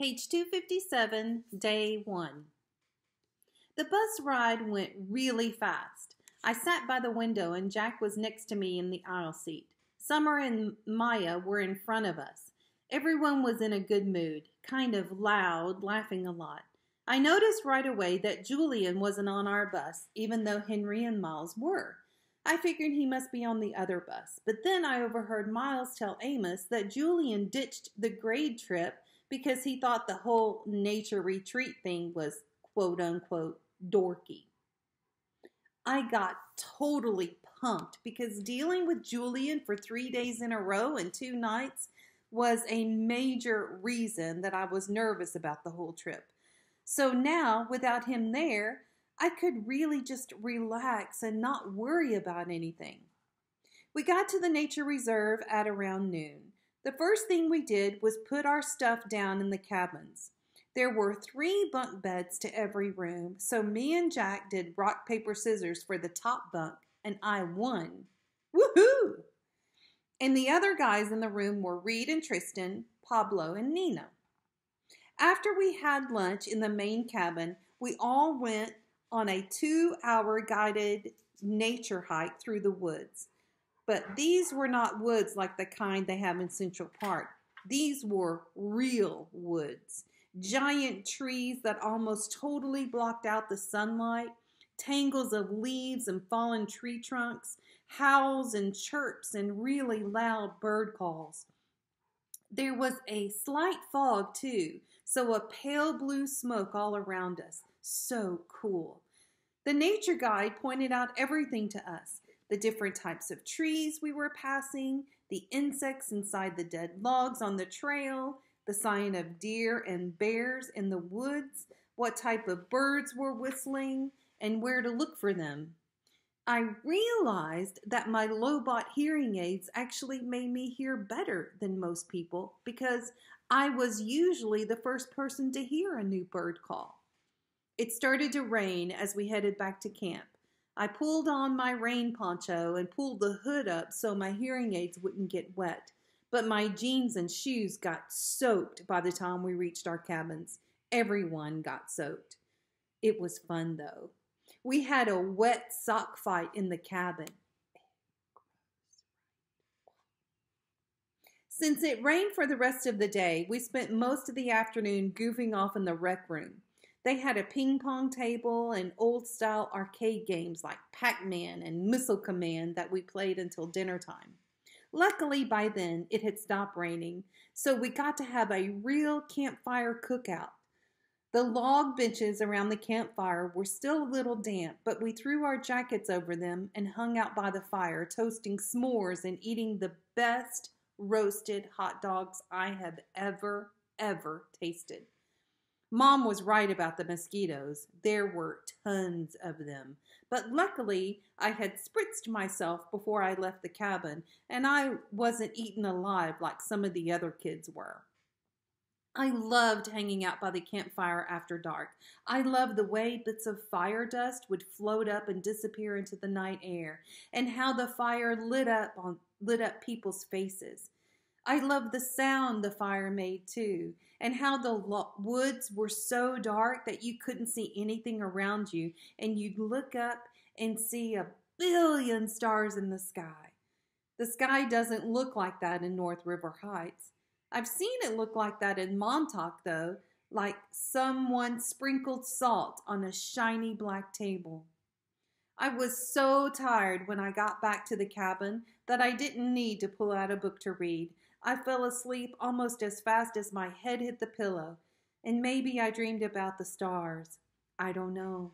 Page 257, Day 1. The bus ride went really fast. I sat by the window and Jack was next to me in the aisle seat. Summer and Maya were in front of us. Everyone was in a good mood, kind of loud, laughing a lot. I noticed right away that Julian wasn't on our bus, even though Henry and Miles were. I figured he must be on the other bus, but then I overheard Miles tell Amos that Julian ditched the grade trip because he thought the whole nature retreat thing was quote-unquote dorky. I got totally pumped because dealing with Julian for 3 days in a row and 2 nights was a major reason that I was nervous about the whole trip. So now, without him there, I could really just relax and not worry about anything. We got to the nature reserve at around noon. The first thing we did was put our stuff down in the cabins. There were 3 bunk beds to every room, so me and Jack did rock, paper, scissors for the top bunk, and I won. Woohoo! And the other guys in the room were Reed and Tristan, Pablo, and Nina. After we had lunch in the main cabin, we all went on a 2-hour guided nature hike through the woods. But these were not woods like the kind they have in Central Park. These were real woods. Giant trees that almost totally blocked out the sunlight, tangles of leaves and fallen tree trunks, howls and chirps and really loud bird calls. There was a slight fog too, so a pale blue smoke all around us. So cool. The nature guide pointed out everything to us. The different types of trees we were passing, the insects inside the dead logs on the trail, the sign of deer and bears in the woods, what type of birds were whistling, and where to look for them. I realized that my Lobot hearing aids actually made me hear better than most people because I was usually the first person to hear a new bird call. It started to rain as we headed back to camp. I pulled on my rain poncho and pulled the hood up so my hearing aids wouldn't get wet, but my jeans and shoes got soaked by the time we reached our cabins. Everyone got soaked. It was fun though. We had a wet sock fight in the cabin. Since it rained for the rest of the day, we spent most of the afternoon goofing off in the rec room. They had a ping pong table and old-style arcade games like Pac-Man and Missile Command that we played until dinner time. Luckily, by then, it had stopped raining, so we got to have a real campfire cookout. The log benches around the campfire were still a little damp, but we threw our jackets over them and hung out by the fire, toasting s'mores and eating the best roasted hot dogs I have ever tasted. Mom was right about the mosquitoes. There were tons of them. But luckily, I had spritzed myself before I left the cabin, and I wasn't eaten alive like some of the other kids were. I loved hanging out by the campfire after dark. I loved the way bits of fire dust would float up and disappear into the night air, and how the fire lit up people's faces. I loved the sound the fire made too, and how the woods were so dark that you couldn't see anything around you, and you'd look up and see a billion stars in the sky. The sky doesn't look like that in North River Heights. I've seen it look like that in Montauk though, like someone sprinkled salt on a shiny black table. I was so tired when I got back to the cabin that I didn't need to pull out a book to read. I fell asleep almost as fast as my head hit the pillow, and maybe I dreamed about the stars. I don't know.